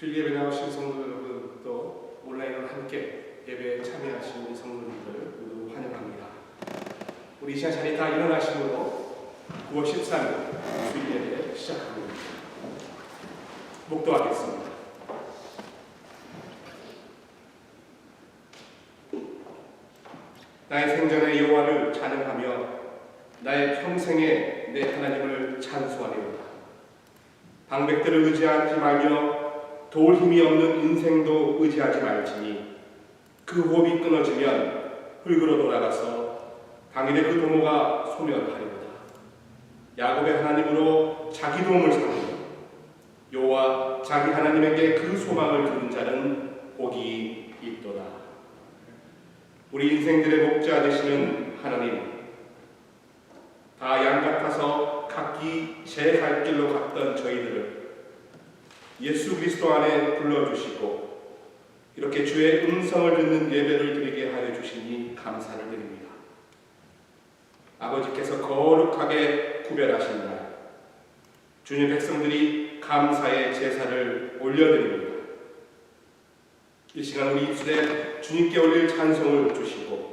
주일 예배 나오신 성도 여러분, 또 온라인으로 함께 예배에 참여하신 우리 성도님들 모두 환영합니다. 우리 이 시간 자리 다 일어나심으로 9월 13일 주일 예배 시작합니다. 목도하겠습니다. 나의 생전에 여호와를 찬양하며 나의 평생에 내 하나님을 찬송하리로다. 방백들을 의지하지 말며 도울 힘이 없는 인생도 의지하지 말지니 그 호흡이 끊어지면 흙으로 돌아가서 당일에 그 도모가 소멸하리로다. 야곱의 하나님으로 자기 도움을 삼으며 여호와 자기 하나님에게 그 소망을 두는 자는 복이 있도다. 우리 인생들의 목자 되시는 하나님, 다 양 같아서 각기 제 갈 길로 갔던 저희들을 예수 그리스도 안에 불러주시고 이렇게 주의 음성을 듣는 예배를 드리게 하여 주시니 감사를 드립니다. 아버지께서 거룩하게 구별하신 날, 주님 백성들이 감사의 제사를 올려드립니다. 이 시간 우리 입술에 주님께 올릴 찬송을 주시고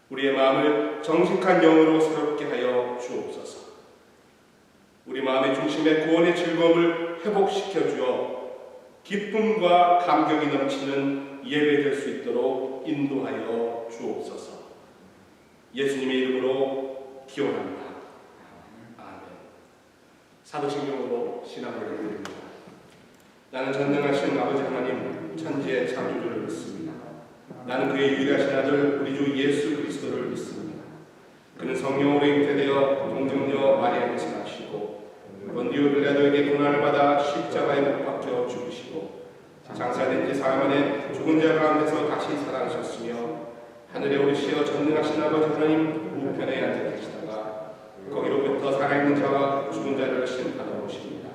우리의 마음을 정직한 영으로 새롭게 하여 주옵소서. 우리 마음의 중심에 구원의 즐거움을 회복시켜 주어 기쁨과 감격이 넘치는 예배 될 수 있도록 인도하여 주옵소서. 예수님의 이름으로 기원합니다. 아멘. 사도신경으로 신앙을 드립니다. 나는 전능하신 아버지 하나님 천지의 창조주를 믿습니다. 나는 그의 유일하신 아들 우리 주 예수 그리스도를 믿습니다. 그는 성령으로 잉태되어 동정녀 마리아에게서 나시고 본디오 빌라도에게 고난을 받아 십자가에 못 박혀 죽으시고 장사된 지 사흘 만에 죽은 자 가운데서 다시 살아나셨으며 하늘에 오르시어 전능하신 아버지 하나님 우편에 앉아 계시다가 거기로부터 살아있는 자와 죽은 자를 심판하러 오십니다.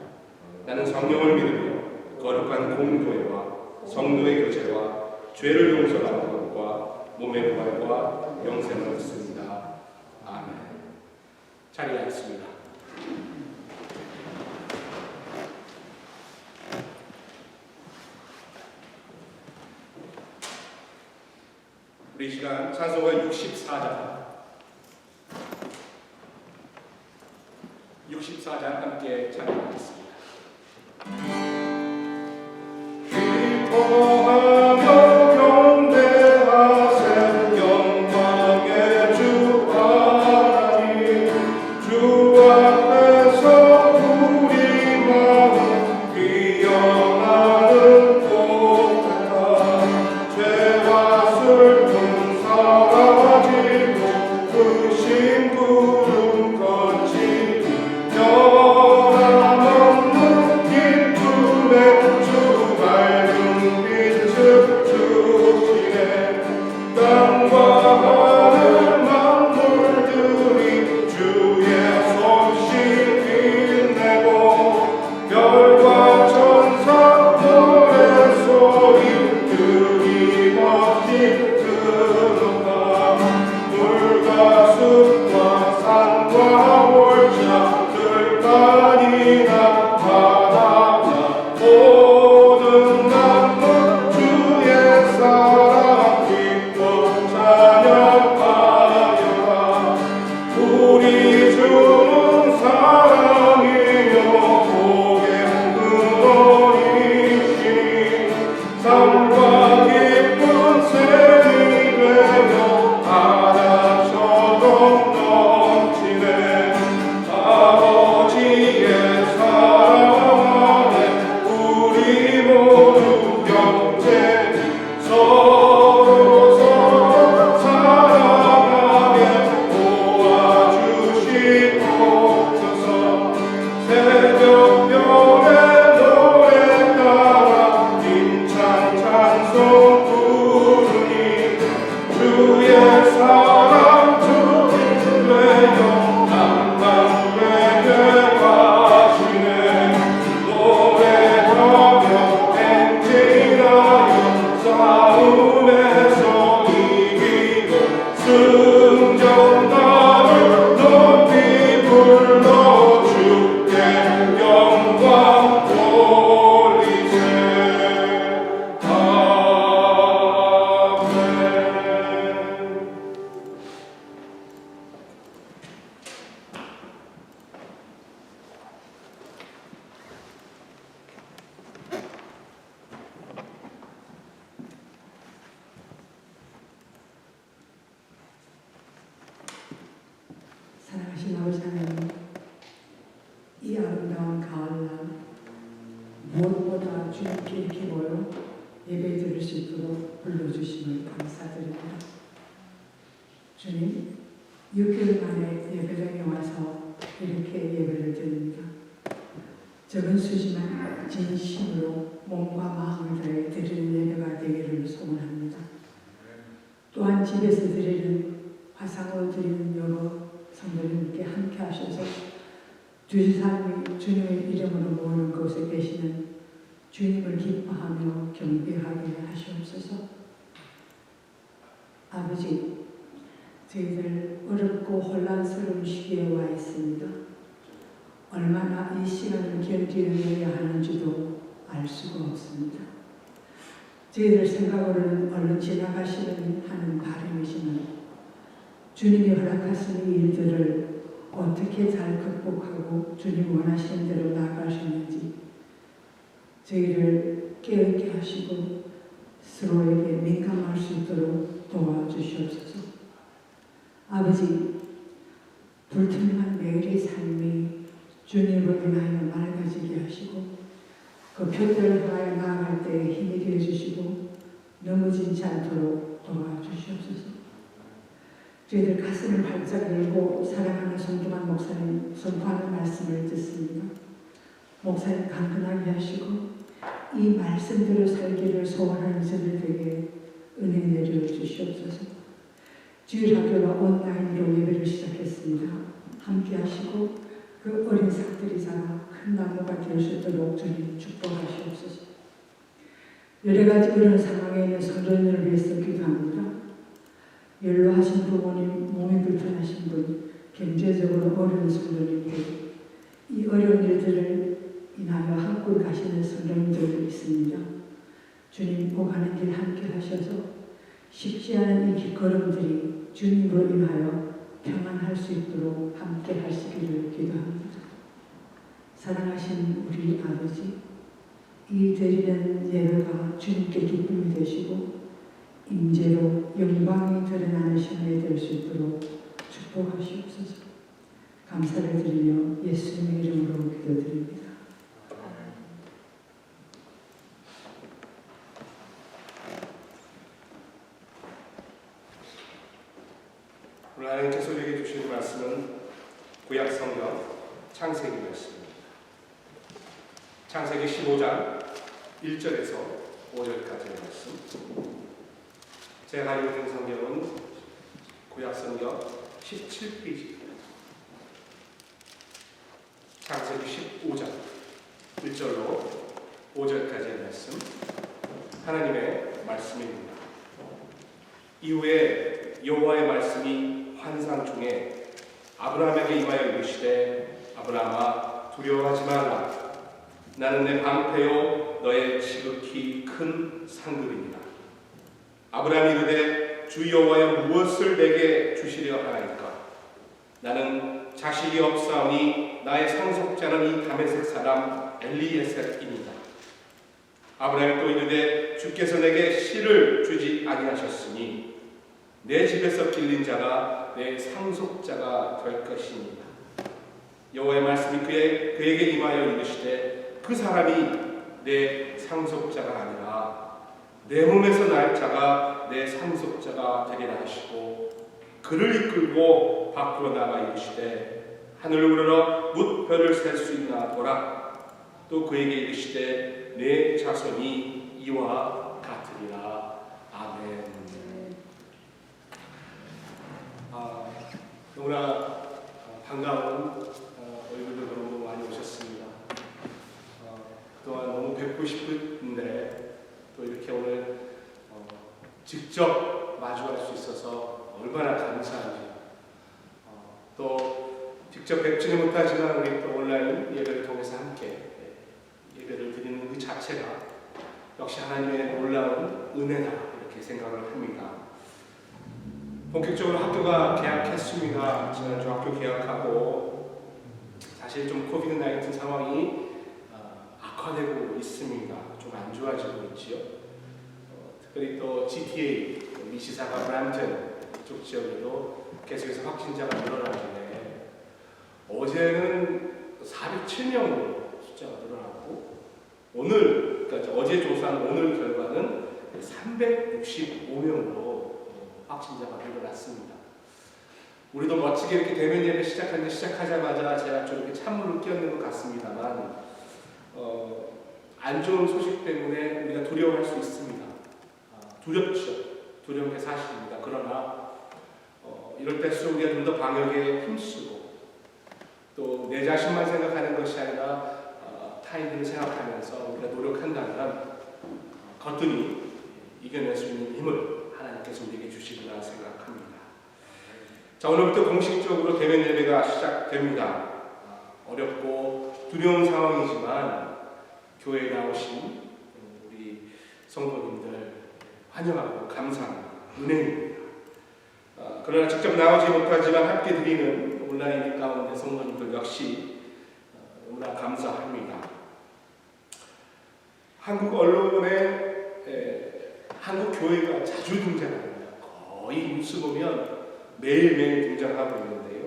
나는 성령을 믿으며 거룩한 공교회와 성도의 교제와 죄를 용서하는 것과 몸의 부활과 영생을 믿습니다. 아멘. 자리에 앉습니다. 우리 시간 찬송가 64장 함께 찬양하겠습니다. 삶과 기쁜 새 사랑하신 아버지 하나님, 이 아름다운 가을날 무엇보다 주님께 이렇게 모여 예배 드릴 수 있도록 불러주심을 감사드립니다. 주님, 6개월 만에 예배당에 와서 이렇게 예배를 드립니다. 적은 수지만 진심으로 몸과 마음을 다해 드리는 예배가 되기를 소원합니다. 또한 집에서 드리는 화상으로 드리는 여러 성도님께 함께 하셔서 주지사님이 주님의 이름으로 모이는 곳에 계시는 주님을 기뻐하며 경배하게 하시옵소서. 아버지, 저희들 어렵고 혼란스러운 시기에 와 있습니다. 얼마나 이 시간을 견디어내야 하는지도 알 수가 없습니다. 저희들 생각으로는 얼른 지나가시면 하는 바람이지만 주님이 허락하신 이 일들을 어떻게 잘 극복하고 주님 원하시는 대로 나아가시는지 저희를 깨닫게 하시고 서로에게 민감할 수 있도록 도와주시옵소서. 아버지, 불투명한 매일의 삶이 주님으로 인하여 맑아지게 하시고 그 표대를 향하여 나아갈 때 힘이 되어 주시고 넘어지지 않도록 도와주시옵소서. 저희들 가슴을 활짝 열고 사랑하는 손동환 목사님 선포하는 말씀을 듣습니다. 목사님 강건하게 하시고 이 말씀대로 살기를 소원하는 저들에게 은혜 내려 주시옵소서. 주일학교가 온라인으로 예배를 시작했습니다. 함께 하시고 그 어린 삭들이 자라 큰 나무가 될 수 있도록 주님 축복하시옵소서. 여러 가지 어려운 상황에 있는 성도님을 위해서 기도합니다. 연로하신 부모님, 몸이 불편하신 분, 경제적으로 어려운 성도님들, 이 어려운 일들을 인하여 한골 가시는 성도님들 있습니다. 주님 오가는 길 함께 하셔서 쉽지 않은 이 길걸음들이 주님으로 인하여 평안할 수 있도록 함께 하시기를 기도합니다. 사랑하신 우리 아버지, 이 드리는 예배가 주님께 기쁨이 되시고 임재로 영광이 드러나는 시간이 될 수 있도록 축복하시옵소서. 감사를 드리며 예수님의 이름으로 기도드립니다. 오늘 하나님께서 우리에게 주시는 말씀은 구약성경 창세기 말씀입니다. 창세기 15장 1절에서 5절까지의 말씀. 제가 가지고 있는 성경은 구약성경 17페이지입니다. 창세기 15장 1절로 5절까지의 말씀, 하나님의 말씀입니다. 이후에 여호와의 말씀이 환상 중에 아브라함에게 임하여 이르시되 아브라함아 두려워하지 말라. 나는 내 방패요 너의 지극히 큰 상급이니라. 아브라함이 이르되 주 여호와여 무엇을 내게 주시려 하나이까? 나는 자식이 없사오니 나의 상속자는 이 다메섹 사람 엘리에셀이니라. 아브라함이 또 이르되 주께서 내게 씨를 주지 아니하셨으니 내 집에서 길린 자가 내 상속자가 될 것이니라. 여호와의 말씀이 그에게 임하여 이르시되 그 사람이 내 상속자가 아니라 내 몸에서 날 자가 내 상속자가 되리라 하시고 그를 이끌고 밖으로 나가 이르시되 하늘을 우러러 뭇별을 셀 수 있나 보라. 또 그에게 이르시되 내 자손이 이와 같으리라. 아멘. 너무나 반가운 얼굴도 너무 많이 오셨습니다. 그동안 너무 뵙고 싶은데 또 이렇게 오늘 직접 마주할 수 있어서 얼마나 감사한지, 또 직접 뵙지는 못하지만 우리 또 온라인 예배를 통해서 함께 예배를 드리는 그 자체가 역시 하나님의 놀라운 은혜다 이렇게 생각을 합니다. 본격적으로 학교가 개학했습니다. 지난주 학교 개학하고 사실 좀 코비드-19 상황이 악화되고 있습니다. 좀 안 좋아지고 있지요. 특별히 또 GTA, 미시사가 브램튼 이쪽 지역에도 계속해서 확진자가 늘어나길래 어제는 407명으로 숫자가 늘어났고 오늘, 그러니까 어제 조사한 오늘 결과는 365명으로 확진자가 늘어났습니다. 우리도 멋지게 이렇게 대면 예배 시작하자마자 제가 좀 이렇게 찬물을 끼얹는 것 같습니다만 안 좋은 소식 때문에 우리가 두려워할 수 있습니다. 두렵죠. 두려운 게 사실입니다. 그러나 이럴 때일수록 우리가 좀 더 방역에 힘쓰고 또 내 자신만 생각하는 것이 아니라 타인들을 생각하면서 우리가 노력한다면 거뜬히 이겨낼 수 있는 힘을 하나님께서 우리에게 주시리라 생각합니다. 자, 오늘부터 공식적으로 대면 예배가 시작됩니다. 어렵고 두려운 상황이지만 교회에 나오신 우리 성도님들 환영하고 감사합니다. 은혜입니다. 그러나 직접 나오지 못하지만 함께 드리는 온라인 가운데 성도님들 역시 너무나 감사합니다. 한국 언론에 한국 교회가 자주 등장합니다. 거의 뉴스 보면 매일매일 등장하고 있는데요.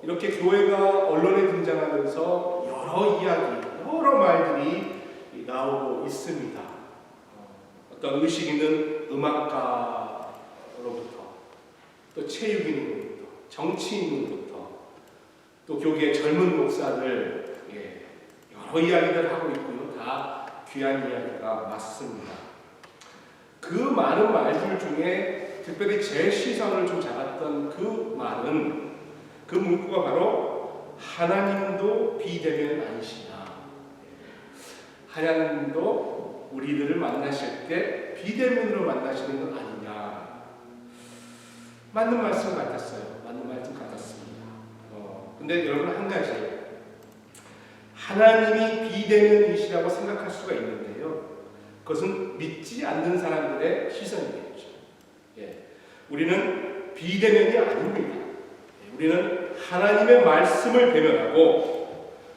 이렇게 교회가 언론에 등장하면서 여러 이야기, 여러 말들이 나오고 있습니다. 어떤 의식 있는 음악가로부터 또 체육인으로부터 정치인으로부터 또 교계의 젊은 목사들 여러 이야기를 하고 있고요. 다 귀한 이야기가 맞습니다. 그 많은 말들 중에 특별히 제 시선을 좀 잡았던 그 말은 그 문구가 바로 하나님도 비대면 아니시나. 하나님도 우리들을 만나실 때 비대면으로 만나시는 건 아니냐. 맞는 말씀 같았어요. 맞는 말씀 같았습니다. 근데 여러분 한 가지, 하나님이 비대면이시라고 생각할 수가 있는데요. 그것은 믿지 않는 사람들의 시선이겠죠. 우리는 비대면이 아닙니다. 우리는 하나님의 말씀을 대면하고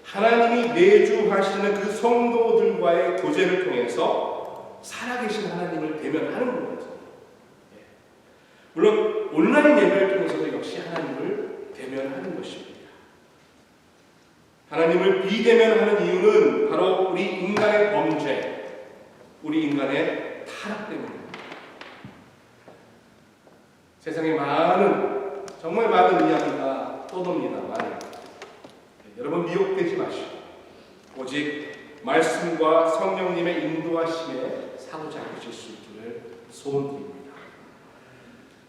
하나님이 내주하시는 그 성도들과의 교제를 통해서 살아계신 하나님을 대면하는 거죠. 물론 온라인 예배를 통해서도 역시 하나님을 대면하는 것입니다. 하나님을 비대면하는 이유는 바로 우리 인간의 범죄, 우리 인간의 타락 때문입니다. 세상에 정말 많은 이야기가 떠돕니다만 여러분 미혹되지 마시고 오직 말씀과 성령님의 인도하심에 사로잡으실 수 있기를 소원드립니다.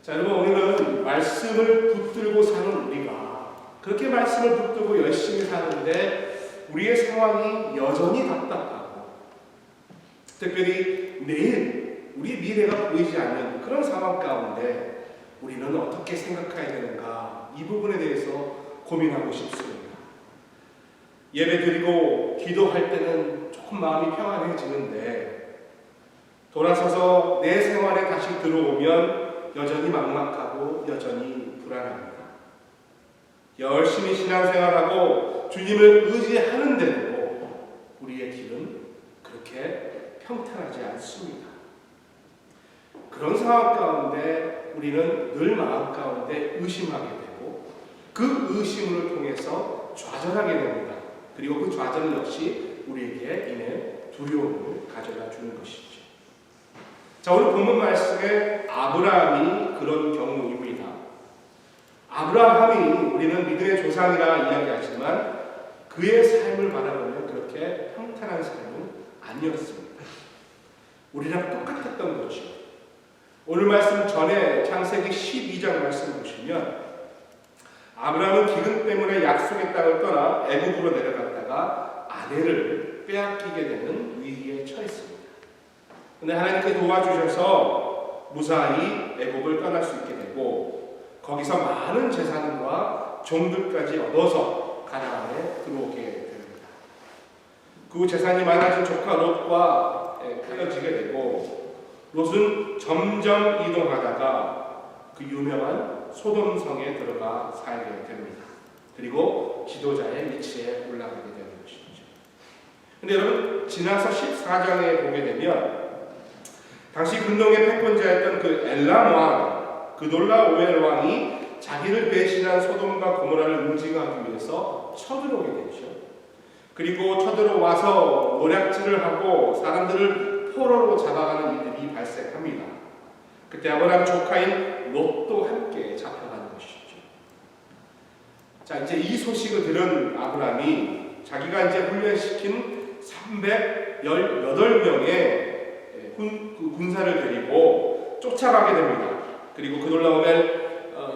자, 여러분 오늘은 말씀을 붙들고 사는 우리가 그렇게 말씀을 붙들고 열심히 사는데 우리의 상황이 여전히 답답하고 특별히 내일 우리 미래가 보이지 않는 그런 상황 가운데 우리는 어떻게 생각해야 되는가, 이 부분에 대해서 고민하고 싶습니다. 예배드리고 기도할 때는 조금 마음이 평안해지는데 돌아서서 내 생활에 다시 들어오면 여전히 막막하고 여전히 불안합니다. 열심히 신앙생활하고 주님을 의지하는데도 우리의 길은 그렇게 평탄하지 않습니다. 그런 상황 가운데 우리는 늘 마음 가운데 의심하게 되고 그 의심을 통해서 좌절하게 됩니다. 그리고 그 좌절 역시 우리에게 인해 두려움을 가져다 주는 것이죠. 자, 오늘 본문 말씀에 아브라함이 그런 경우입니다. 아브라함이 우리는 믿음의 조상이라 이야기하지만 그의 삶을 바라보면 그렇게 평탄한 삶은 아니었습니다. 우리랑 똑같았던 거죠. 오늘 말씀 전에 창세기 12장 말씀 보시면 아브라함은 기근 때문에 약속의 땅을 떠나 애굽으로 내려갔다가 아내를 빼앗기게 되는 위기에 처했습니다. 그런데 하나님께 도와주셔서 무사히 애굽을 떠날 수 있게 되고 거기서 많은 재산과 종들까지 얻어서 가나안에 들어오게 됩니다. 그 재산이 많아진 조카 롯과 헤어지게 되고 롯은 점점 이동하다가 그 유명한 소돔성에 들어가 살게 됩니다. 그리고 지도자의 위치에 올라가게 되는 것이죠. 그런데 여러분 지나서 14장에 보게 되면 당시 근동의 패권자였던 그 엘람 왕, 그돌라오멜 왕이 자기를 배신한 소돔과 고모라를 응징하기 위해서 쳐들어오게 되죠. 그리고 쳐들어와서 노략질을 하고 사람들을 포로로 잡아가는 일들이 발생합니다. 그때 아브라함 조카인 롯도 함께 잡혀가는 것이죠. 자, 이제 이 소식을 들은 아브라함이 자기가 이제 훈련시킨 318명의 군사를 데리고 쫓아가게 됩니다. 그리고 그 놀라움에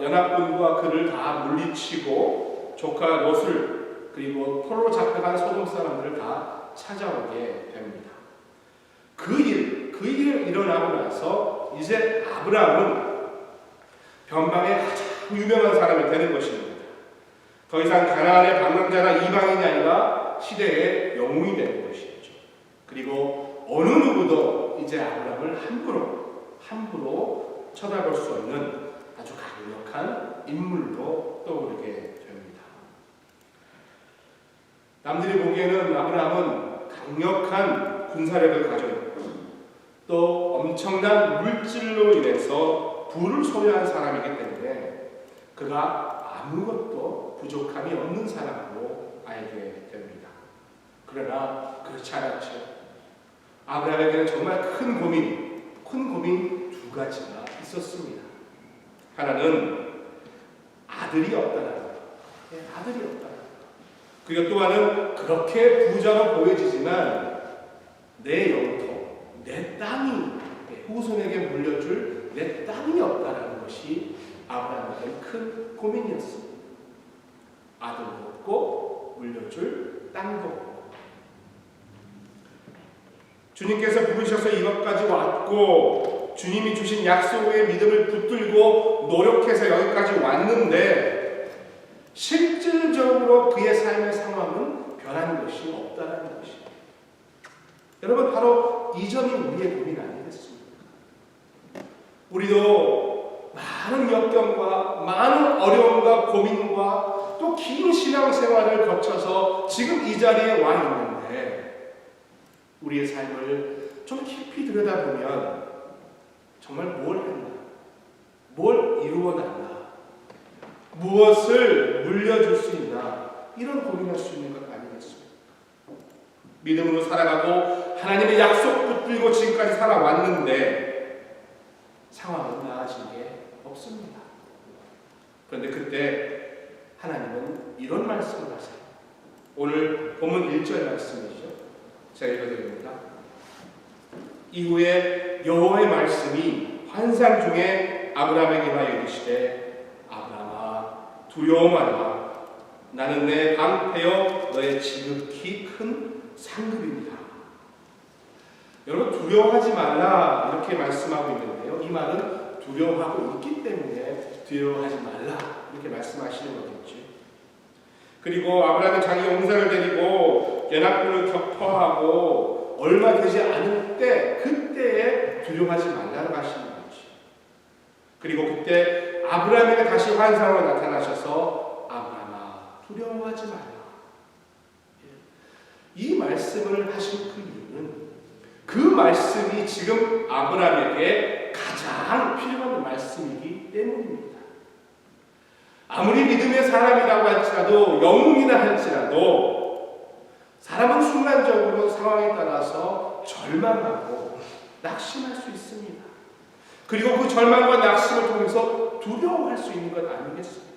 연합군과 그를 다 물리치고 조카 롯을 그리고 포로로 잡혀간 소돔 사람들을 다 찾아오게 됩니다. 그 일 일어나고 나서 이제 아브라함은 변방의 가장 유명한 사람이 되는 것입니다. 더 이상 가나안의 방랑자나 이방인이 아니라 시대의 영웅이 되는 것이죠. 그리고 어느 누구도 이제 아브라함을 함부로 쳐다볼 수 없는 아주 강력한 인물로 떠오르게 됩니다. 남들이 보기에는 아브라함은 강력한 군사력을 가지고 있고 또 엄청난 물질로 인해서 부를 소유한 사람이기 때문에 그가 아무것도 부족함이 없는 사람으로 알게 됩니다. 그러나 그렇지 않았죠. 아브라함에게는 정말 큰 고민 두 가지가 있었습니다. 하나는 아들이 없다는 것. 아들이 없다는 것. 그리고 또 하나는 그렇게 부자로 보여지지만 내 영토, 내 땅이 후손에게 물려줄 내 땅이 없다는 것이 아브라함에게 큰 고민이었습니다. 아들도 없고 물려줄 땅도 없고. 주님께서 부르셔서 이것까지 왔고 주님이 주신 약속의 믿음을 붙들고 노력해서 여기까지 왔는데 실질적으로 그의 삶의 상황은 변한 것이 없다는 것입니다. 여러분, 바로 이 점이 우리의 고민 아니겠습니까? 우리도 많은 역경과 많은 어려움과 고민과 또 긴 신앙생활을 거쳐서 지금 이 자리에 와 있는데 우리의 삶을 좀 깊이 들여다보면 정말 뭘 했나? 뭘 이루어놨나? 무엇을 물려줄 수 있나? 이런 고민할 수 있는 것 아니겠습니까? 믿음으로 살아가고 하나님의 약속 붙들고 지금까지 살아왔는데 상황은 나아진 게 없습니다. 그런데 그때 하나님은 이런 말씀을 하세요. 오늘 본문 1절 말씀이죠. 제가 읽어드립니다. 이후에 여호와의 말씀이 환상 중에 아브라함에게 임하여 이르시되 아브라함아 두려워하라. 나는 내 방패여 너의 지극히 큰 상급입니다. 여러분, 두려워하지 말라 이렇게 말씀하고 있는데요. 이 말은 두려워하고 있기 때문에 두려워하지 말라 이렇게 말씀하시는 거겠죠. 그리고 아브라함은 자기 용사를 데리고 연합군을 격파하고 얼마 되지 않을 때 그때에 두려워하지 말라고 하시는 거죠. 그리고 그때 아브라함에게 다시 환상으로 나타나셔서 아브라함아 두려워하지 말라. 이 말씀을 하신 그 이유는 그 말씀이 지금 아브라함에게 가장 필요한 말씀이기 때문입니다. 아무리 믿음의 사람이라고 할지라도 영웅이라 할지라도 사람은 순간적으로 상황에 따라서 절망하고 낙심할 수 있습니다. 그리고 그 절망과 낙심을 통해서 두려워할 수 있는 것 아니겠습니까?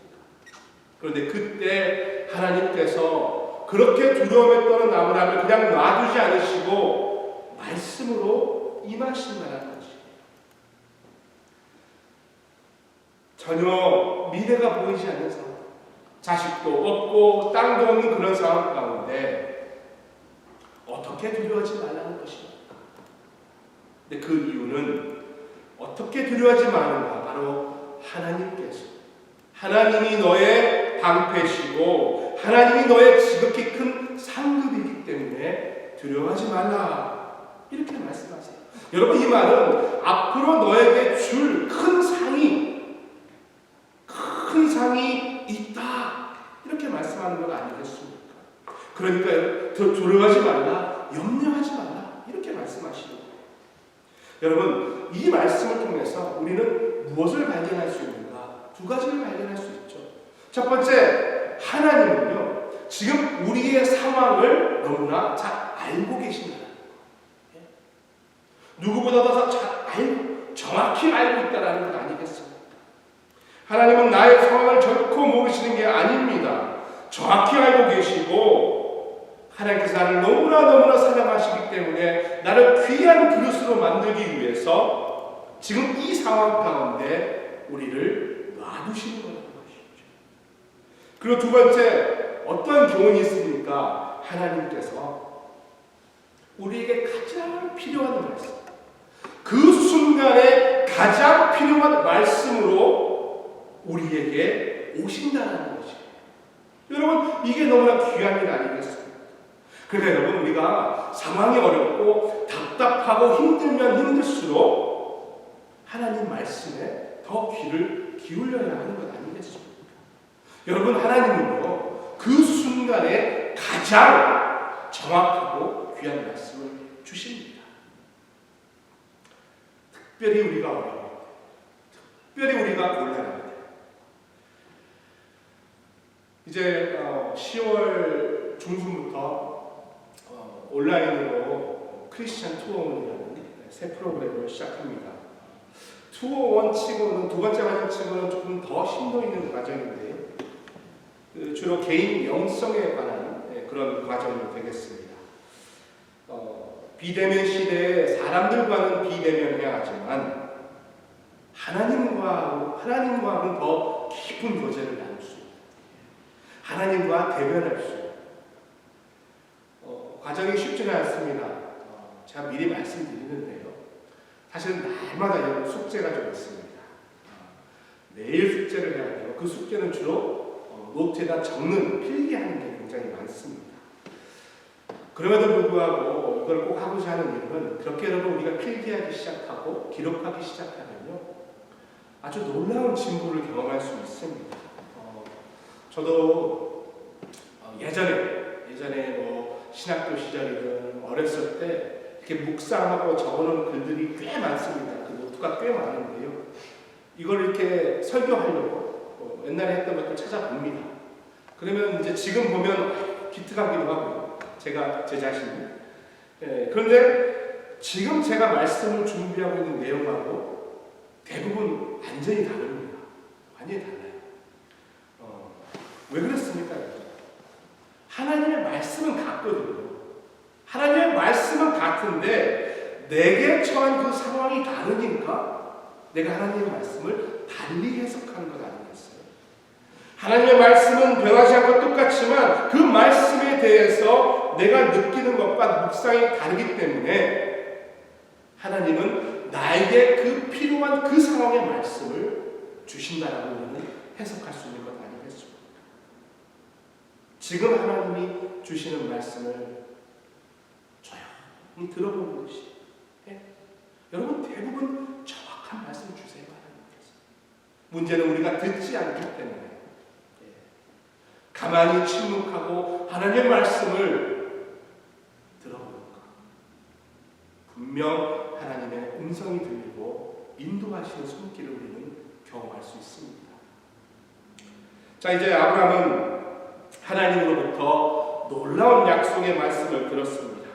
그런데 그때 하나님께서 그렇게 두려움에 떠는 아브라함을 그냥 놔두지 않으시고 말씀으로 임하신다는 것이 전혀 미래가 보이지 않는 상황, 자식도 없고 땅도 없는 그런 상황 가운데 어떻게 두려워하지 말라는 것입니까? 근데 그 이유는 어떻게 두려워하지 마는가? 바로 하나님이 너의 방패시고 하나님이 너의 지극히 큰 상급이기 때문에 두려워하지 말라 이렇게 말씀하세요. 여러분, 이 말은 앞으로 너에게 줄 큰 상이 있다 이렇게 말씀하는 것 아니겠습니까? 그러니까 두려워하지 말라, 염려하지 말라 이렇게 말씀하시는 거예요. 여러분, 이 말씀을 통해서 우리는 무엇을 발견할 수 있는가? 두 가지를 발견할 수 있죠. 첫 번째, 하나님은요, 지금 우리의 상황을 너무나 잘 알고 계신다. 누구보다 더 잘 알고, 정확히 알고 있다는 것 아니겠습니까? 하나님은 나의 상황을 결코 모르시는 게 아닙니다. 정확히 알고 계시고, 하나님께서 나를 너무나 사랑하시기 때문에 나를 귀한 그릇으로 만들기 위해서 지금 이 상황 가운데 우리를 놔두시는 거라는 것이죠. 그리고 두 번째, 어떤 교훈이 있습니까? 하나님께서 우리에게 가장 필요한 말씀, 그 순간에 가장 필요한 말씀으로 우리에게 오신다는 것이에요. 여러분, 이게 너무나 귀한 일 아니겠습니까? 그러니까 여러분, 우리가 상황이 어렵고 답답하고 힘들면 힘들수록 하나님 말씀에 더 귀를 기울여야 하는 것 아니겠습니까? 여러분, 하나님은요, 그 순간에 가장 정확하고 귀한 말씀을 주십니다. 특별히 우리가 어려울 때, 특별히 우리가 곤란할 때, 이제 10월 중순부터 온라인으로 크리스천 투어원이라는 새 프로그램을 시작합니다. 투어원 치고는, 두 번째 과정 치고는 조금 더 심도 있는 과정인데요. 주로 개인 영성에 관한 그런 과정이 되겠습니다. 비대면 시대에 사람들과는 비대면해야 하지만 하나님과는 더 깊은 교제를 나눌 수 있다. 하나님과 대면할 수 있다. 과정이 쉽지는 않습니다. 제가 미리 말씀드리는데요. 사실은 날마다 숙제가 좀 있습니다. 내일 숙제를 해야 돼요. 그 숙제는 주로 노트에다 적는, 필기하는 게 굉장히 많습니다. 그럼에도 불구하고 이걸 꼭 하고자 하는 이유는, 그렇게 여러분 우리가 필기하기 시작하고 기록하기 시작하면요, 아주 놀라운 진보를 경험할 수 있습니다. 저도 예전에 뭐 신학교 시절이든 어렸을 때 이렇게 묵상하고 적어놓은 글들이 꽤 많습니다. 그 노트가 꽤 많은데요. 이걸 이렇게 설교하려고 옛날에 했던 것들 찾아봅니다. 그러면 이제 지금 보면 기특하기도 하고요. 제가 제 자신이. 그런데 지금 제가 말씀을 준비하고 있는 내용하고 대부분 완전히 다릅니다. 완전히 달라요. 왜 그렇습니까? 하나님의 말씀은 같거든요. 하나님의 말씀은 같은데 내게 처한 그 상황이 다르니까 내가 하나님의 말씀을 달리 해석하는 것 아니겠어요? 하나님의 말씀은 변하지 않고 똑같지만 그 말씀에 대해서 내가 느끼는 것과 묵상이 다르기 때문에 하나님은 나에게 그 필요한 그 상황의 말씀을 주신다라고 우리는 해석할 수 있는 것 아니겠습니까? 지금 하나님이 주시는 말씀을 조용히 들어보는 것이, 여러분 대부분 정확한 말씀 주세요. 하나님께서. 문제는 우리가 듣지 않기 때문에 가만히 침묵하고 하나님의 말씀을 들어보는 것. 분명 하나님의 음성이 들리고 인도하시는 손길을 우리는 경험할 수 있습니다. 자, 이제 아브라함은 하나님으로부터 놀라운 약속의 말씀을 들었습니다.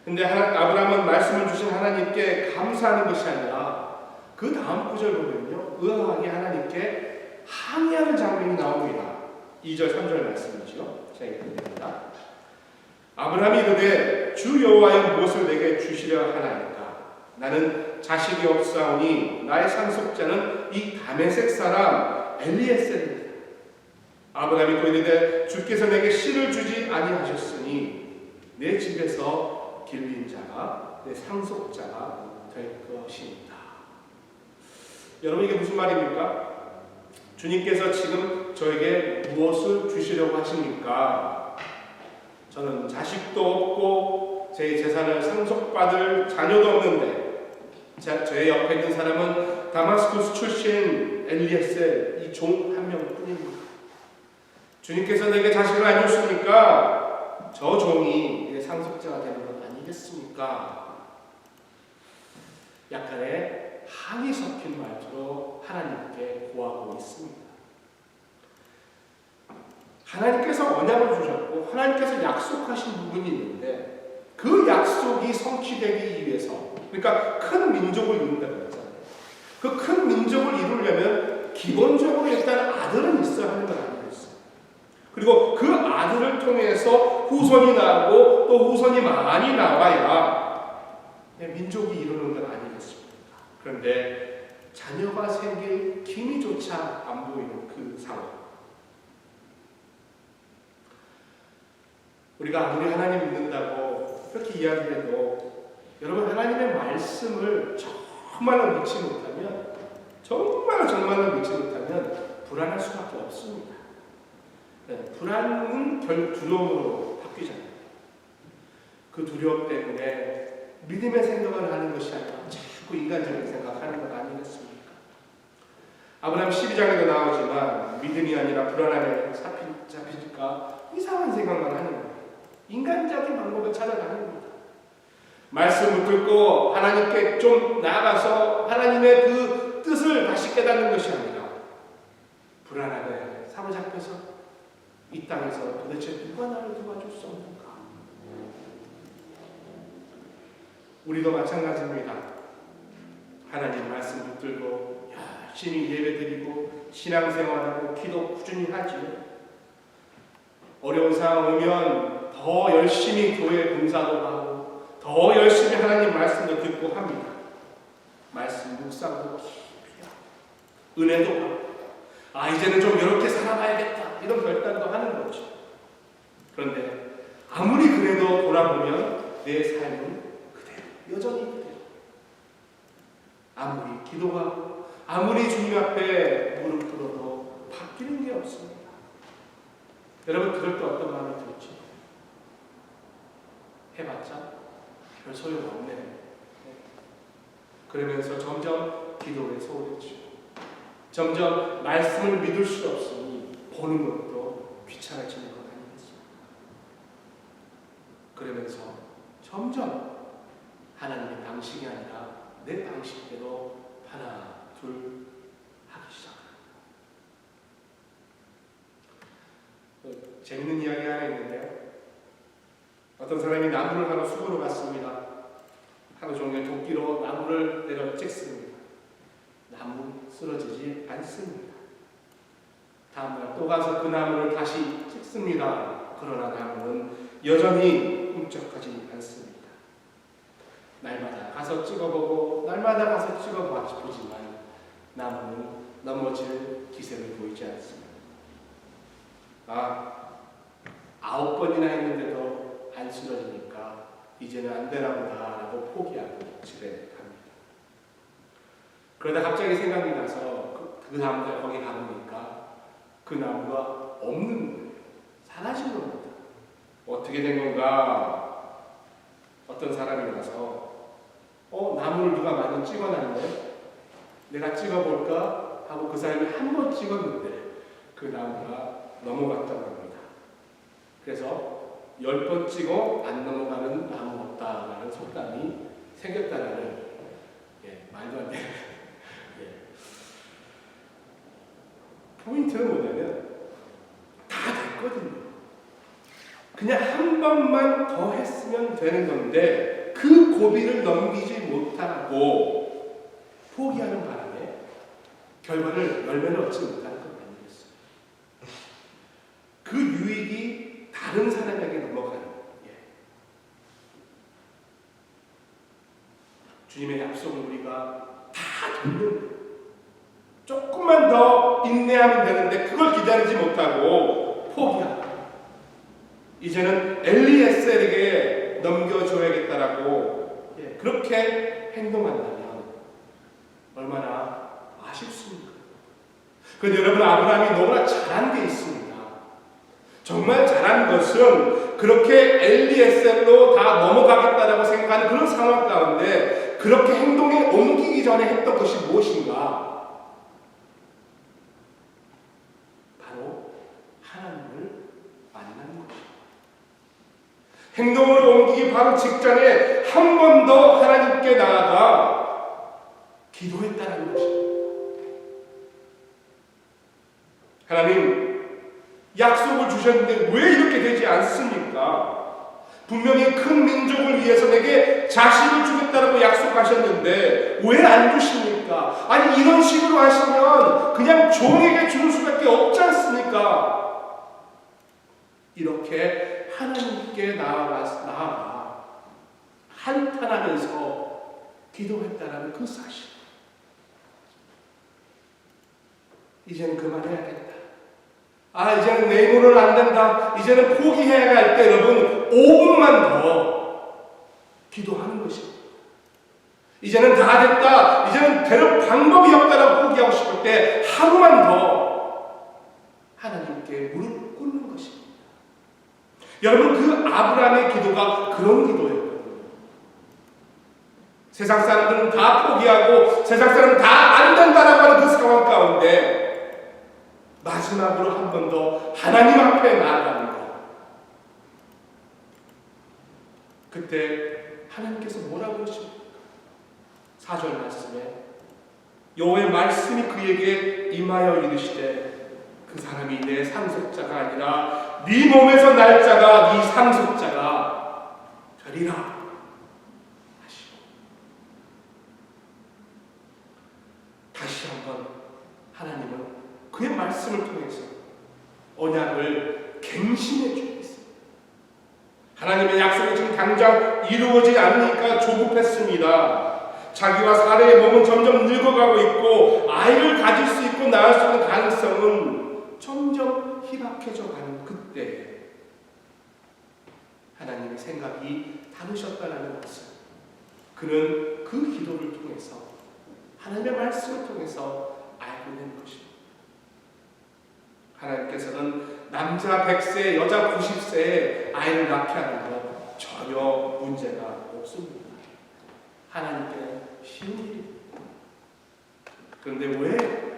근데 아브라함은 말씀을 주신 하나님께 감사하는 것이 아니라 그 다음 구절 보면요, 의아하게 하나님께 항의하는 장면이 나옵니다. 2절 3절 말씀이죠. 제가 읽습니다. 아브라함이 이르되 주 여호와여 무엇을 내게 주시려 하나이까? 나는 자식이 없사오니 나의 상속자는 이 다메섹 사람 엘리에셀이다. 아브라함이 또 이르되 주께서 내게 씨를 주지 아니하셨으니 내 집에서 길린 자가 내 상속자가 될 것입니다. 여러분, 이게 무슨 말입니까? 주님께서 지금 저에게 무엇을 주시려고 하십니까? 저는 자식도 없고 제 재산을 상속받을 자녀도 없는데 제 옆에 있는 사람은 다마스쿠스 출신 엘리에셀 이 종 한 명뿐입니다. 주님께서 내게 자식을 안 줬으니까 저 종이 내 상속자가 되는 것 아니겠습니까? 약간의 항의 섞인 말투로 하나님께 고하고 있습니다. 하나님께서 언약을 주셨고 하나님께서 약속하신 부분이 있는데 그 약속이 성취되기 위해서, 그러니까 큰 민족을 이룬다고 했잖아요. 그 큰 민족을 이루려면 기본적으로 일단 아들은 있어야 하는 건 아니겠어요. 그리고 그 아들을 통해서 후손이 나오고 또 후손이 많이 나와야 민족이 이루는 건 아니겠습니까? 그런데 자녀가 생길 기미조차 안 보이는 그 상황. 우리가 아무리 하나님 믿는다고 그렇게 이야기해도 여러분 하나님의 말씀을 정말로 믿지 못하면, 정말로 믿지 못하면 불안할 수밖에 없습니다. 불안은 두려움으로 바뀌잖아요. 그 두려움 때문에 믿음의 생각을 하는 것이 아니라 자꾸 인간적인 생각하는 것 아니겠습니까? 아브라함 12장에도 나오지만 믿음이 아니라 불안함에 잡히니까 이상한 생각만 하는 거예요. 인간적인 방법을 찾아가는 겁니다. 말씀 붙들고 하나님께 좀 나아가서 하나님의 그 뜻을 다시 깨닫는 것이 아니라 불안함에 사로잡혀서 이 땅에서 도대체 누가 나를 도와줄 수 없는가? 우리도 마찬가지입니다. 하나님 말씀 붙들고 열심히 예배드리고 신앙생활하고 기도 꾸준히 하지요. 어려운 상황 오면 더 열심히 교회 봉사도 하고 더 열심히 하나님 말씀도 듣고 합니다. 말씀 묵상도 깊이 하고 은혜도 하고 이제는 좀 이렇게 살아가야겠다 이런 결단도 하는 거죠. 그런데 아무리 그래도 돌아보면 내 삶은 그대로, 여전히 그대로. 아무리 기도하고 아무리 주님 앞에 무릎 꿇어도 바뀌는 게 없습니다. 여러분 그럴 때 어떤 마음이 들지? 해봤자 별 소용없네. 그러면서 점점 기도에 소홀해지고 점점 말씀을 믿을 수 없으니 보는 것도 귀찮아지는 것 아니겠습니까? 그러면서 점점 하나님의 방식이 아니라 내 방식대로 하나 둘 하기 시작합니다. 재밌는 이야기 하나 있는데요. 어떤 사람이 나무를 하러 숲으로 갔습니다. 하루 종일 도끼로 나무를 내려 찍습니다. 나무 쓰러지지 않습니다. 다음날 또 가서 그 나무를 다시 찍습니다. 그러나 나무는 여전히 꿈쩍하지 않습니다. 날마다 가서 찍어보고 날마다 가서 찍어보지만 나무는 넘어질 기색을 보이지 않습니다. 9번이나 했는데도 안 쓰러지니까 이제는 안 되나 보다라고 포기하고 집에 갑니다. 그러다 갑자기 생각이 나서 그 다음날 거기 가보니까 그 나무가 없는 거예요. 사라진 겁니다. 어떻게 된 건가? 어떤 사람이 와서 나무를 누가 많이 찍어놨네? 내가 찍어볼까? 하고 그 사람이 한 번 찍었는데 그 나무가 넘어갔다고 합니다. 그래서 10번 찍어 안 넘어가는 나무 없다라는 속담이 생겼다라는 말도 안 되는 포인트는 뭐냐면 다 됐거든요. 그냥 한 번만 더 했으면 되는 건데 그 고비를 넘기지 못하고 포기하는 바람에 결과를 열매를 얻지 못하는 것 아니겠어요? 그 유익이 다른 사람에게 넘어가는 주님의 약속을 우리가 다 듣는 거예요. 조금만 더 인내하면 되는데 그걸 기다리지 못하고 포기하고 이제는 엘리에셀에게 넘겨줘야겠다라고 그렇게 행동한다면 얼마나 아쉽습니까? 그런데 여러분 아브라함이 너무나 잘한 게 있습니다. 정말 잘한 것은 그렇게 엘리에셀로 다 넘어가겠다라고 생각하는 그런 상황 가운데 그렇게 행동에 옮기기 전에 했던 것이 무엇인가? 바로 하나님을 만나는 것입니다. 행동으로 옮기기 바로 직전에 한 번 더 하나님께 나아가 기도했다는 것입니다. 하나님, 약속을 주셨는데 왜 이렇게 되지 않습니까? 분명히 큰 민족을 위해서 내게 자식을 주겠다라고 약속하셨는데 왜 안 주십니까? 아니, 이런 식으로 하시면 그냥 종에게 주는 수밖에 없지 않습니까? 이렇게 하나님께 나아가 한탄하면서 기도했다라는 그 사실. 이제는 그만해야겠다. 이제는 내 힘으로는 안 된다. 이제는 포기해야 할 때 여러분 5분만 더 기도하는 것입니다. 이제는 다 됐다. 이제는 될 방법이 없다라고 포기하고 싶을 때 하루만 더 하나님께 무릎 꿇는 것입니다. 여러분, 그 아브라함의 기도가 그런 기도였거든요. 세상 사람들은 다 포기하고 세상 사람은 다 안 된다라고 하는 그 상황 가운데 마지막으로 한 번 더 하나님 앞에 나아가는 것. 그때 하나님께서 뭐라고 하십니까? 4절 말씀에 여호와의 말씀이 그에게 임하여 이르시되 그 사람이 내 상속자가 아니라 네 몸에서 날 자가 네 상속자가 되리라 하시고, 다시 한번 하나님은 그의 말씀을 통해서 언약을 갱신해 주고 있습니다. 하나님의 약속이 지금 당장 이루어지지 않으니까 조급했습니다. 자기와 사례의 몸은 점점 늙어가고 있고 아이를 가질 수 있고 낳을 수 있는 가능성은 점점 희박해져 가는 그때 하나님의 생각이 다르셨다는 것을 그는 그 기도를 통해서 하나님의 말씀을 통해서 알고 있는 것입니다. 하나님께서는 남자 100세, 여자 90세에 아이를 낳게 하는 것 전혀 문제가 없습니다. 하나님께 쉬운 일입니다. 그런데 왜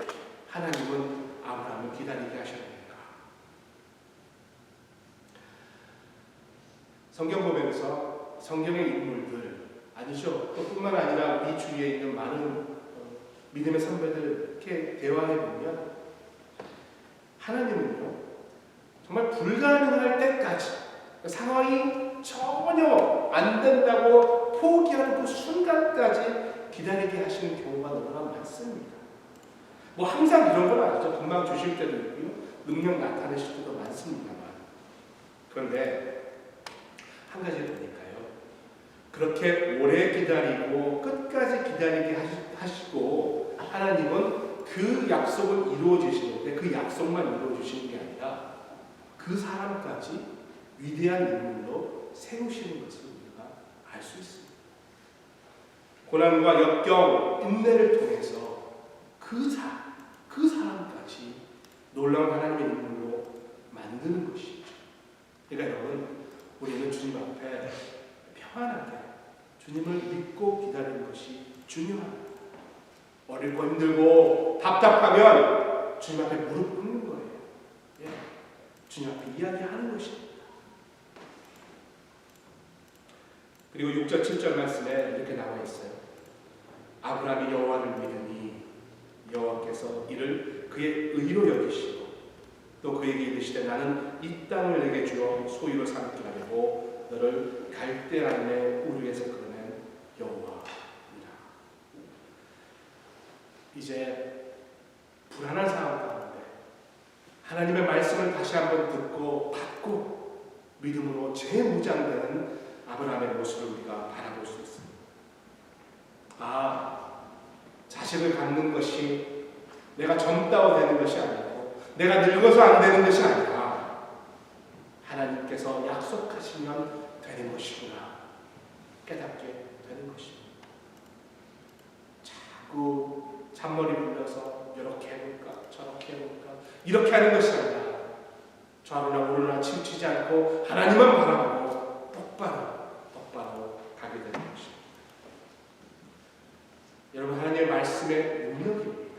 하나님은 아브라함을 기다리게 하셨습니까? 성경 보면서 성경의 인물들 아니죠. 또 뿐만 아니라 우리 주위에 있는 많은 믿음의 선배들 이렇게 대화해 보면 하나님은요 정말 불가능할 때까지 상황이 전혀 안 된다고 포기하는 그 순간까지 기다리게 하시는 경우가 너무나 많습니다. 뭐 항상 이런 건 아니죠. 금방 주실 때도 있고요, 능력 나타내실 때도 많습니다만, 그런데 한 가지 보니까요, 그렇게 오래 기다리고 끝까지 기다리게 하시고 하나님은 그 약속을 이루어주시는데 그 약속만 이루어주시는 게 아니라 그 사람까지 위대한 인물로 세우시는 것을 우리가 알 수 있습니다. 고난과 역경, 인내를 통해서 그 사람까지 놀라운 하나님의 인물로 만드는 것이죠. 그러니까 여러분, 우리는 주님 앞에 평안하게 주님을 믿고 기다리는 것이 중요합니다. 어렵고 힘들고 답답하면 주님 앞에 무릎 꿇는 거예요. 예. 주님 앞에 이야기하는 것입니다. 그리고 6절 7절 말씀에 이렇게 나와 있어요. 아브라함이 여호와를 믿으니 여호와께서 이를 그의 의로 여기시고 또 그에게 이르시되 나는 이 땅을 내게 주어 소유로 삼게 하려고 너를 갈대아인의 우르에서 끌어낸 여호와이라. 이제 불안한 상황 가운데 하나님의 말씀을 다시 한번 듣고 받고 믿음으로 재무장되는 아브라함의 모습을 우리가 바라볼 수 있습니다. 자식을 갖는 것이 내가 젊다고 되는 것이 아니고 내가 늙어서 안 되는 것이 아니라 하나님께서 약속하시면 되는 것이구나 깨닫게 되는 것입니다. 자꾸 잔머리 굴려서 이렇게 해볼까 저렇게 해볼까 이렇게 하는 것이 아니라 좌로나 우로나 치우치지 않고 하나님만 바라보고 똑바로 가게 되는 것입니다. 여러분, 하나님의 말씀의 능력입니다.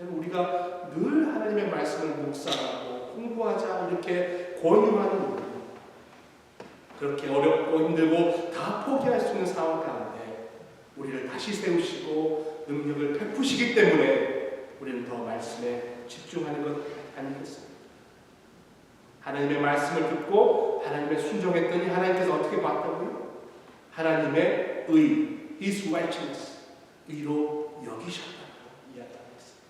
여러분, 우리가 늘 하나님의 말씀을 묵상하고 공부하자 이렇게 권유하는 이유, 그렇게 어렵고 힘들고 다 포기할 수 있는 상황 가운데 우리를 다시 세우시고 능력을 베푸시기 때문에 우리는 더 말씀에 집중하는 것 아니겠습니까? 하나님의 말씀을 듣고 하나님의 순종했더니 하나님께서 어떻게 봤다고요? 하나님의 의, His righteousness, 의로 여기셨다고 이야기하고 있습니다.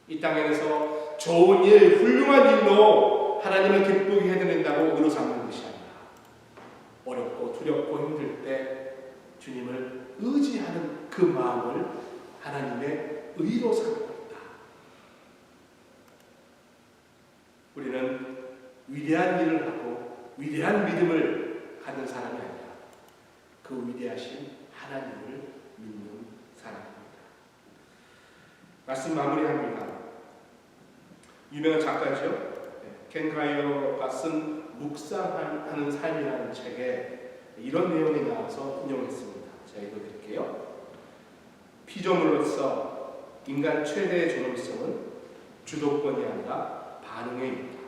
이 땅에서 좋은 일, 훌륭한 일로 하나님을 기쁘게 해드린다고 의로 삼는 것이 아니라 어렵고 두렵고 힘들 때 주님을 의지하는 그 마음을 하나님의 의로 삼고 있다. 우리는 위대한 일을 하고 위대한 믿음을 가진 사람이 아니라 그 위대하신 하나님을 믿는 사람입니다. 말씀 마무리합니다. 유명한 작가죠. 켄 가이어가 쓴 묵상하는 삶이라는 책에 이런 내용이 나와서 인용했습니다. 제가 읽어드릴게요. 피조물로서 인간 최대의 존엄성은 주도권이 아니라 반응에 있다.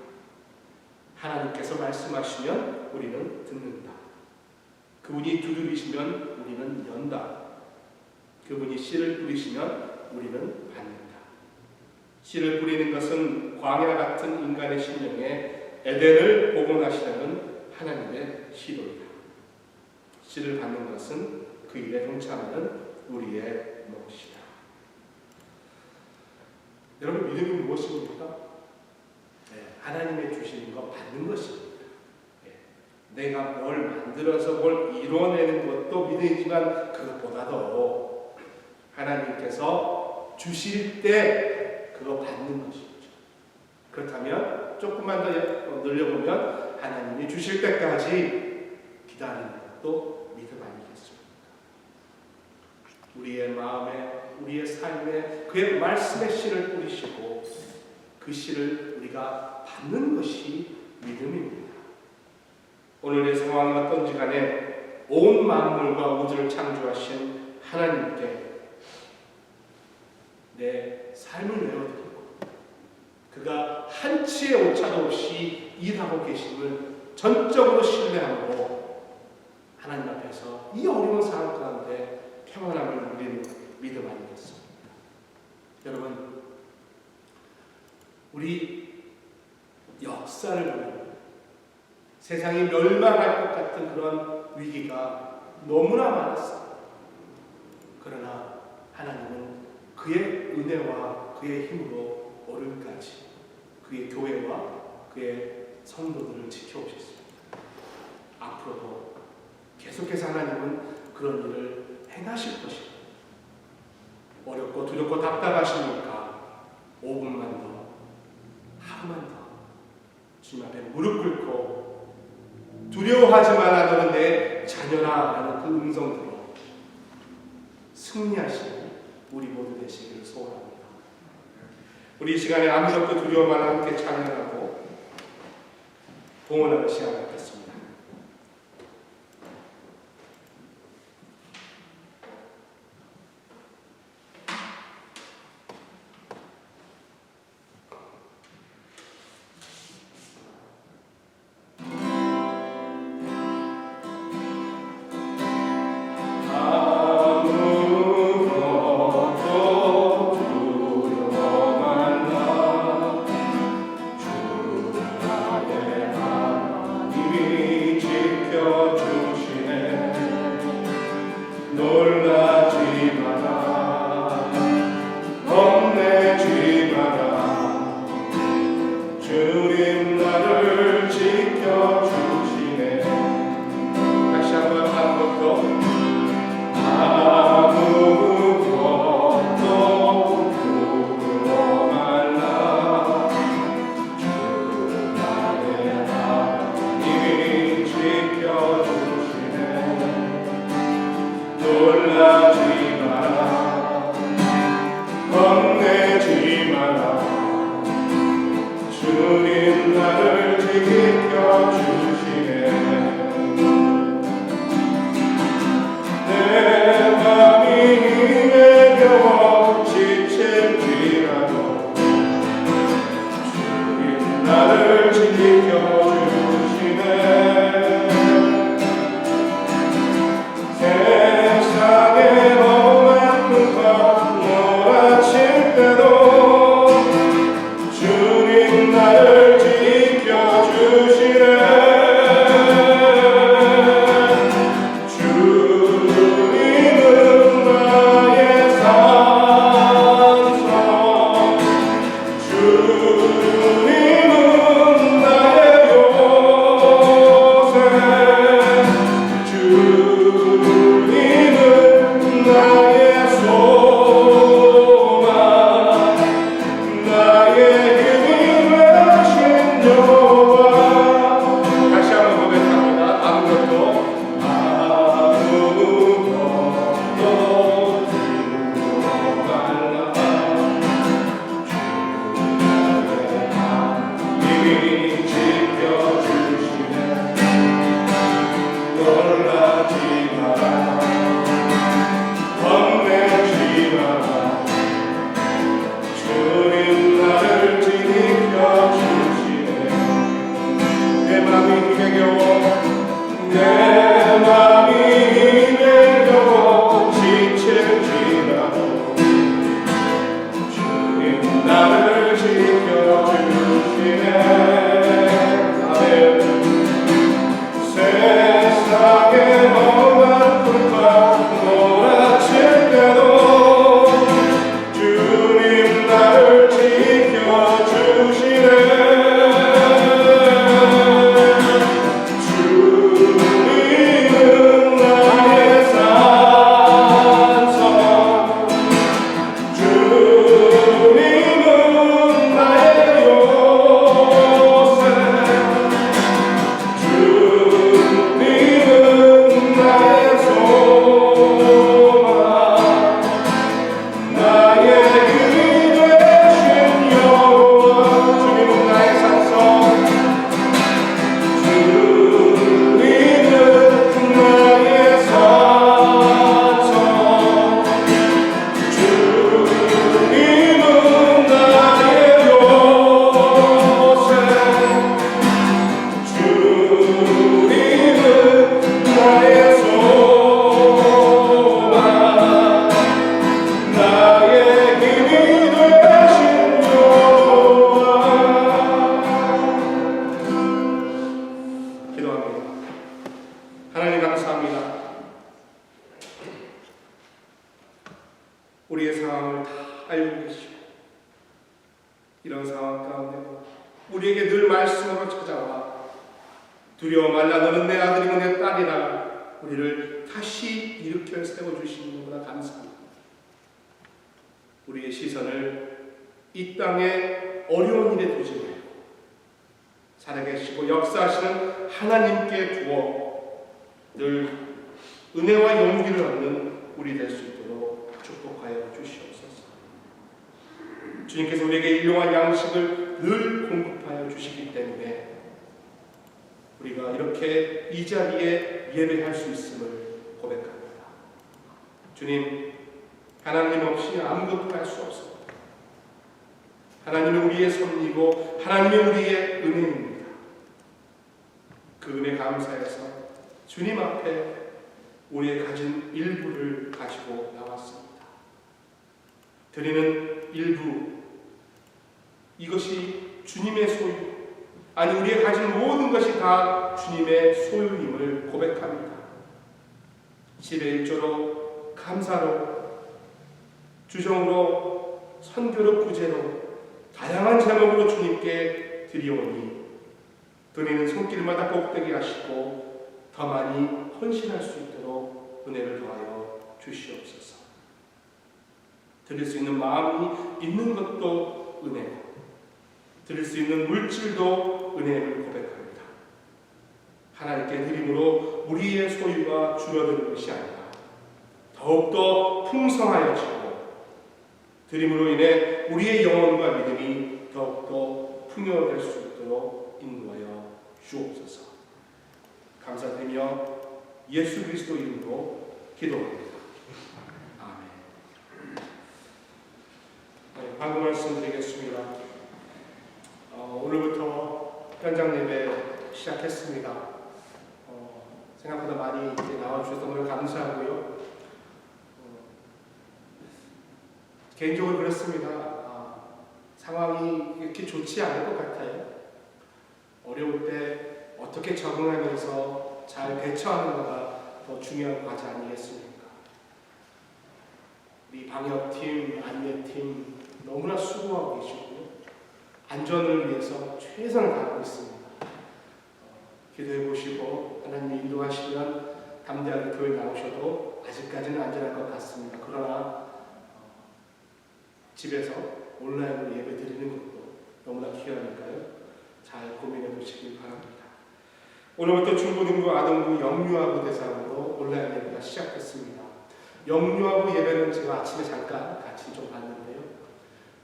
하나님께서 말씀하시면 우리는 듣는다. 그분이 두드리시면 우리는 연다. 그분이 씨를 뿌리시면 우리는 받는다. 씨를 뿌리는 것은 광야 같은 인간의 심령에 에덴을 복원하시려는 하나님의 시도이다. 씨를 받는 것은 그 일에 동참하는 우리의 몫이다. 여러분, 믿음이 무엇입니까? 하나님의 주시는 것 받는 것입니다. 내가 뭘 만들어서 뭘 이뤄내는 것도 믿음이지만 그것보다도 하나님께서 주실 때 그거 받는 것이죠. 그렇다면 조금만 더 늘려보면 하나님이 주실 때까지 기다리는 것도 믿음 아니겠습니까? 우리의 마음에, 우리의 삶에 그의 말씀의 씨를 뿌리시고 그 씨를 우리가 받는 것이 믿음입니다. 오늘의 상황이 어떤지 간에 온 만물과 우주를 창조하신 하나님께 내 삶을 내어드리고 그가 한치의 오차도 없이 일하고 계심을 전적으로 신뢰함으로 하나님 앞에서 이 어려운 상황 가운데 평안함을 누리는 믿음 아니겠습니까? 여러분, 우리 역사를 보면 세상이 멸망할 것 같은 그런 위기가 너무나 많았어요. 그러나 하나님은 그의 은혜와 그의 힘으로 오늘까지 그의 교회와 그의 성도들을 지켜오셨습니다. 앞으로도 계속해서 하나님은 그런 일을 행하실 것입니다. 어렵고 두렵고 답답하시니까 5분만 더, 하루만 더 주님 앞에 무릎 꿇고 두려워하지 마라 너는 내 자녀라 라는 그 음성들로 승리하시는 우리 모두 되시기를 소원합니다. 우리 이 시간에 아무것도 두려워 마라 함께 찬양하고 봉헌하는 시간 갖겠습니다. 세상의 험한 꿈과 몰아칠 때도 우리의 상황을 다 알고 계시고 이런 상황 가운데 우리에게 늘 말씀으로 찾아와 두려워 말라 너는 내 아들이고 내 딸이라 우리를 다시 일으켜 세워주시는구나 감사합니다. 우리의 시선을 이 땅의 어려운 일에 두지 말고 살아계시고 역사하시는 하나님께 두어 늘 은혜와 용기를 얻는 우리 될 수 있도록 축복하여 주시옵소서. 주님께서 우리에게 일용할 양식을 늘 공급하여 주시기 때문에 우리가 이렇게 이 자리에 예배할 수 있음을 고백합니다. 주님, 하나님 없이 아무것도 할 수 없습니다. 하나님은 우리의 섭리고 하나님은 우리의 은혜입니다. 그 은혜 감사해서 주님 앞에 우리의 가진 일부를 가지고 나왔습니다. 드리는 일부, 이것이 주님의 소유, 아니 우리의 가진 모든 것이 다 주님의 소유임을 고백합니다. 10의 1조로 감사로, 주정으로, 선교로, 구제로 다양한 제목으로 주님께 드리오니 드리는 손길마다 복되게 하시고 더 많이 헌신할 수 있도록 은혜를 더하여 주시옵소서. 드릴 수 있는 마음이 있는 것도 은혜고 드릴 수 있는 물질도 은혜를 고백합니다. 하나님께 드림으로 우리의 소유가 줄어드는 것이 아니라 더욱더 풍성하여지고 드림으로 인해 우리의 영혼과 믿음이 더욱더 풍요될 수 있도록 인도하여 주옵소서. 감사드리며 예수 그리스도 이름으로 기도합니다. 아멘. 네, 방금 말씀드리겠습니다. 오늘부터 현장 예배 시작했습니다. 생각보다 많이 나와주셔서 너무 감사하고요. 개인적으로 그렇습니다. 상황이 이렇게 좋지 않을 것 같아요. 어려울 때 어떻게 적응하면서 잘 대처하는가가 더 중요한 과제 아니겠습니까? 우리 방역팀, 안내팀 너무나 수고하고 계시고요. 안전을 위해서 최선을 다하고 있습니다. 기도해 보시고 하나님이 인도하시면 담대하게 교회 나오셔도 아직까지는 안전할 것 같습니다. 그러나 집에서 온라인으로 예배 드리는 것도 너무나 귀하니까요. 잘 고민해 보시길 바랍니다. 오늘부터 중고등부, 아동부, 영유아부 대상으로 온라인 예배가 시작됐습니다. 영유아부 예배는 제가 아침에 잠깐 같이 좀 봤는데요.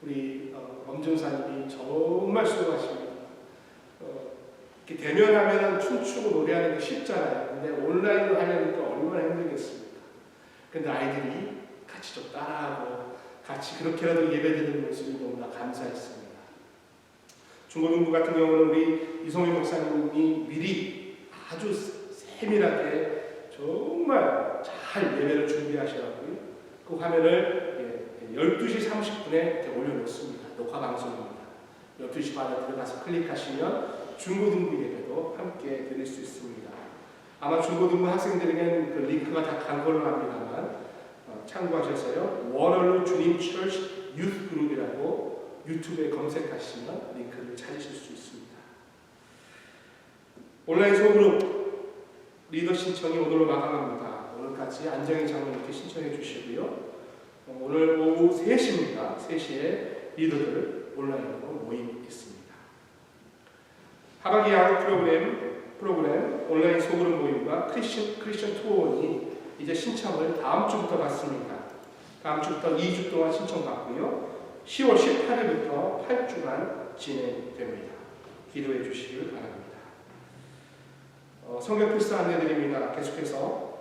우리 엄준사님이 정말 수고하십니다. 이렇게 대면하면 춤추고 노래하는 게 쉽잖아요. 근데 온라인으로 하려니까 얼마나 힘들겠습니까? 근데 아이들이 같이 좀 따라하고 같이 그렇게라도 예배드리는 모습이 너무나 감사했습니다. 중고등부 같은 경우는 우리 이성희 목사님이 미리 아주 세밀하게 정말 잘 예배를 준비하셔가지고 그 화면을 12시 30분에 이렇게 올려놓습니다. 녹화 방송입니다. 12시 반에 들어가서 클릭하시면 중고등부 예배도 함께 드릴 수 있습니다. 아마 중고등부 학생들에게는 그 링크가 다 간 걸로 합니다만 참고하셔서요. 원어로 주님 처치 유스 그룹이라고 유튜브에 검색하시면 링크를 찾으실 수 있습니다. 온라인 소그룹 리더 신청이 오늘로 마감합니다. 오늘까지 안정희 장로님께 신청해 주시고요. 오늘 오후 3시입니다. 3시에 리더들 온라인으로 모임 있습니다. 하반기 야구 프로그램 온라인 소그룹 모임과 크리스천 투어원이 이제 신청을 다음 주부터 받습니다. 다음 주부터 2주 동안 신청받고요. 10월 18일부터 8주간 진행됩니다. 기도해 주시길 바랍니다. 성경 필수 안내드립니다. 계속해서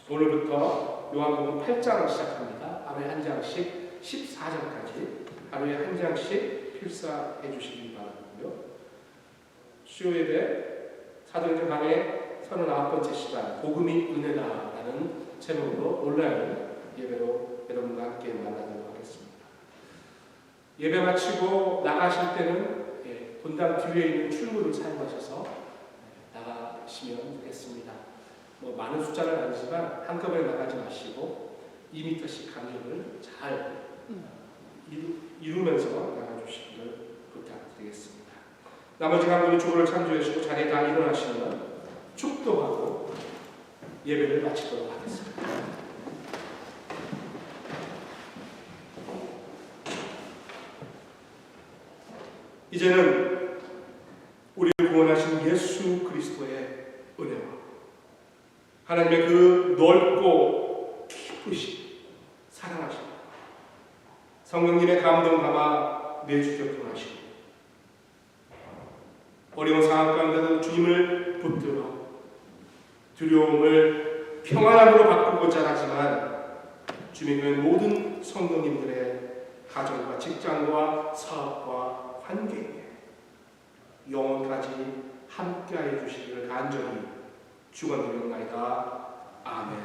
오늘부터 요한복음 8장을 시작합니다. 하루에 한 장씩 14장까지 하루에 한 장씩 필사해 주시기 바라고요. 수요 예배 사도행전 강의 39번째 시간 복음이 은혜다라는 제목으로 온라인 예배로 여러분과 함께 만나도록 하겠습니다. 예배 마치고 나가실 때는 본당 뒤에 있는 출구를 사용하셔서 나가시면 되겠습니다. 많은 숫자는 아니지만 한꺼번에 나가지 마시고 2m씩 간격을 잘 이루면서 나가주시기를 부탁드리겠습니다. 나머지 한 분이 주보를 참조해 주시고 자리에 다 일어나시면 축도하고 예배를 마치도록 하겠습니다. 이제는 우리를 구원하신 예수 그리스도의 은혜와 하나님의 그 넓고 깊으신 사랑하심, 성령님의 감동 담아 내주셨구나시고 어려운 상황 가운데도 주님을 붙들어 두려움을 평안함으로 바꾸고자 하지만 주님의 모든 성도님들의 가정과 직장과 사업과 환경에 영원까지 함께하여 주시기를 간절히 축원드리옵나이다. 아멘.